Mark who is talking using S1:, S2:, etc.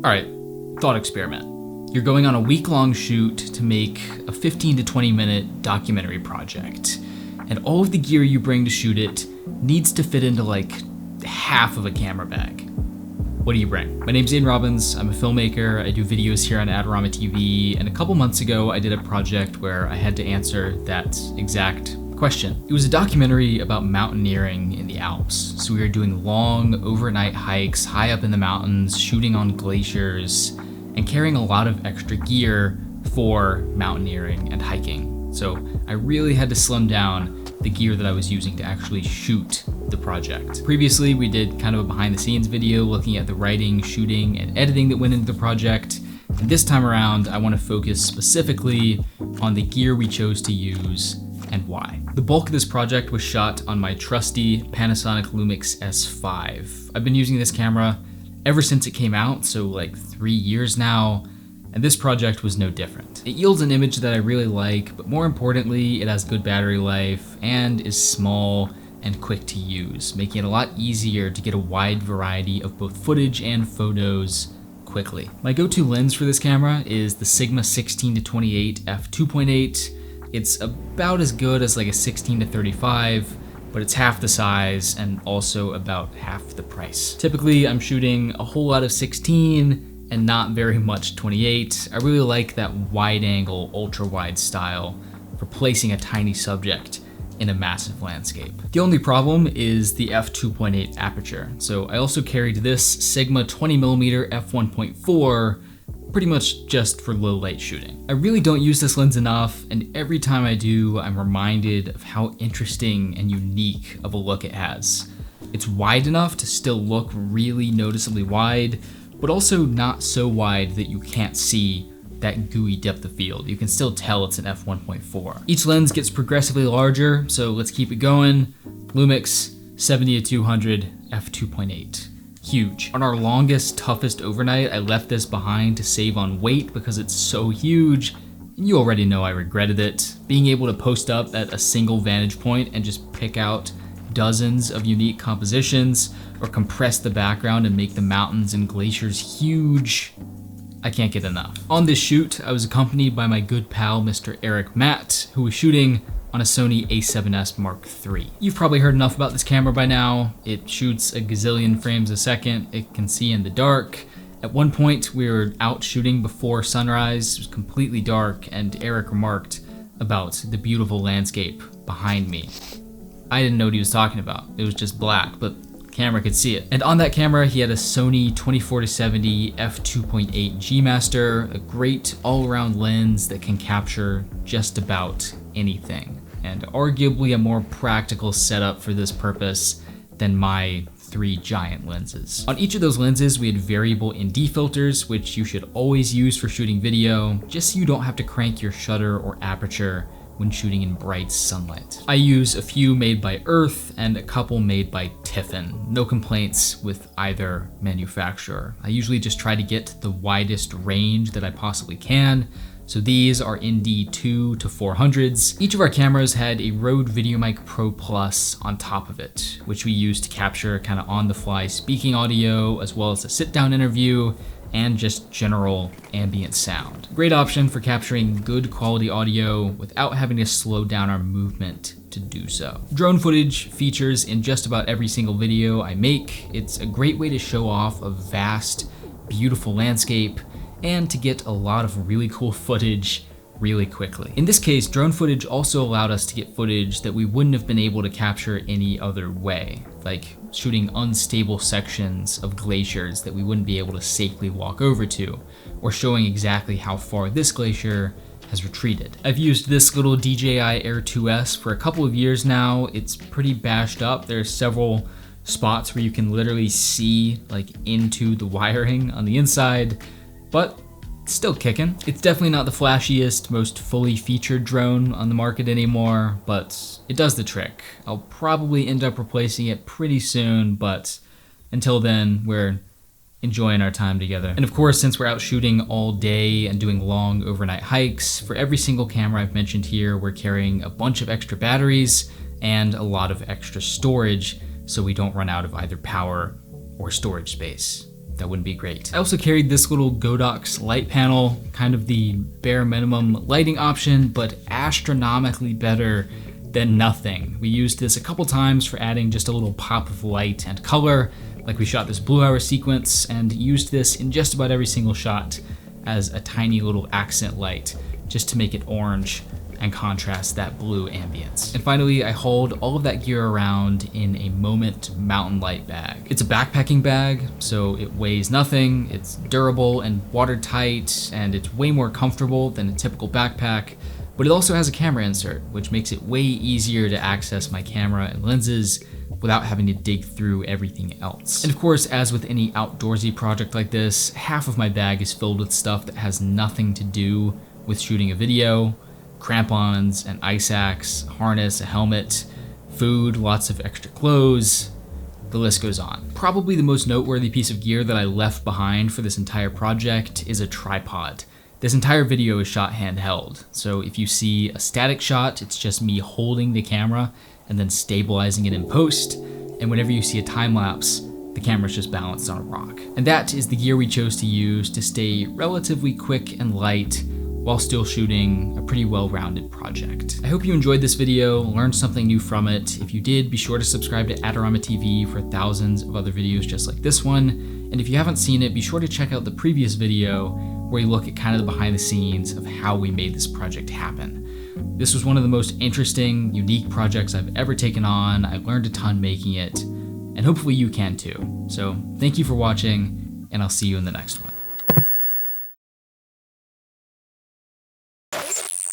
S1: All right, thought experiment. You're going on a week-long shoot to make a 15 to 20 minute documentary project, and all of the gear you bring to shoot it needs to fit into like half of a camera bag. What do you bring? My name's Aidin Robbins. I'm a filmmaker. I do videos here on Adorama TV, and a couple months ago I did a project where I had to answer that exact question. It was a documentary about mountaineering in the Alps. So we were doing long overnight hikes high up in the mountains, shooting on glaciers, and carrying a lot of extra gear for mountaineering and hiking. So I really had to slim down the gear that I was using to actually shoot the project. Previously, we did kind of a behind the scenes video looking at the writing, shooting, and editing that went into the project. And this time around, I want to focus specifically on the gear we chose to use and why. The bulk of this project was shot on my trusty Panasonic Lumix S5. I've been using this camera ever since it came out, so like 3 years now, and this project was no different. It yields an image that I really like, but more importantly, it has good battery life and is small and quick to use, making it a lot easier to get a wide variety of both footage and photos quickly. My go-to lens for this camera is the Sigma 16-28 f2.8. It's about as good as like a 16-35, but it's half the size and also about half the price. Typically, I'm shooting a whole lot of 16 and not very much 28. I really like that wide angle, ultra wide style for placing a tiny subject in a massive landscape. The only problem is the f2.8 aperture. So I also carried this Sigma 20mm f1.4 pretty much just for low light shooting. I really don't use this lens enough, and every time I do, I'm reminded of how interesting and unique of a look it has. It's wide enough to still look really noticeably wide, but also not so wide that you can't see that gooey depth of field. You can still tell it's an f1.4. Each lens gets progressively larger, so let's keep it going. Lumix 70-200 f2.8. Huge. On our longest, toughest overnight, I left this behind to save on weight because it's so huge. And you already know I regretted it. Being able to post up at a single vantage point and just pick out dozens of unique compositions or compress the background and make the mountains and glaciers huge, I can't get enough. On this shoot, I was accompanied by my good pal, Mr. Eric Matt, who was shooting on a Sony A7S III. You've probably heard enough about this camera by now. It shoots a gazillion frames a second. It can see in the dark. At one point, we were out shooting before sunrise. It was completely dark, and Eric remarked about the beautiful landscape behind me. I didn't know what he was talking about. It was just black, but the camera could see it. And on that camera, he had a Sony 24-70 f2.8 G Master, a great all-around lens that can capture just about anything, and arguably a more practical setup for this purpose than my 3 giant lenses. On each of those lenses, we had variable ND filters, which you should always use for shooting video, just so you don't have to crank your shutter or aperture when shooting in bright sunlight. I use a few made by Earth and a couple made by Tiffin. No complaints with either manufacturer. I usually just try to get the widest range that I possibly can. So these are ND 2 to 400s. Each of our cameras had a Rode VideoMic Pro Plus on top of it, which we used to capture kind of on the fly speaking audio, as well as a sit down interview and just general ambient sound. Great option for capturing good quality audio without having to slow down our movement to do so. Drone footage features in just about every single video I make. It's a great way to show off a vast, beautiful landscape and to get a lot of really cool footage really quickly. In this case, drone footage also allowed us to get footage that we wouldn't have been able to capture any other way, like shooting unstable sections of glaciers that we wouldn't be able to safely walk over to, or showing exactly how far this glacier has retreated. I've used this little DJI Air 2S for a couple of years now. It's pretty bashed up. There's several spots where you can literally see like into the wiring on the inside, but it's still kicking. It's definitely not the flashiest, most fully featured drone on the market anymore, but it does the trick. I'll probably end up replacing it pretty soon, but until then, we're enjoying our time together. And of course, since we're out shooting all day and doing long overnight hikes, for every single camera I've mentioned here, we're carrying a bunch of extra batteries and a lot of extra storage so we don't run out of either power or storage space. that wouldn't be great. I also carried this little Godox light panel, kind of the bare minimum lighting option, but astronomically better than nothing. We used this a couple times for adding just a little pop of light and color, like we shot this Blue Hour sequence, and used this in just about every single shot as a tiny little accent light, just to make it orange and contrast that blue ambience. And finally, I hauled all of that gear around in a Moment mountain light bag. It's a backpacking bag, so it weighs nothing, it's durable and watertight, and it's way more comfortable than a typical backpack, but it also has a camera insert, which makes it way easier to access my camera and lenses without having to dig through everything else. And of course, as with any outdoorsy project like this, half of my bag is filled with stuff that has nothing to do with shooting a video: crampons, an ice axe, a harness, a helmet, food, lots of extra clothes, the list goes on. Probably the most noteworthy piece of gear that I left behind for this entire project is a tripod. This entire video is shot handheld, so if you see a static shot, it's just me holding the camera and then stabilizing it in post, and whenever you see a time lapse, the camera's just balanced on a rock. And that is the gear we chose to use to stay relatively quick and light while still shooting a pretty well-rounded project. I hope you enjoyed this video, learned something new from it. If you did, be sure to subscribe to Adorama TV for thousands of other videos just like this one. And if you haven't seen it, be sure to check out the previous video where we look at kind of the behind the scenes of how we made this project happen. This was one of the most interesting, unique projects I've ever taken on. I learned a ton making it, and hopefully you can too. So thank you for watching, and I'll see you in the next one.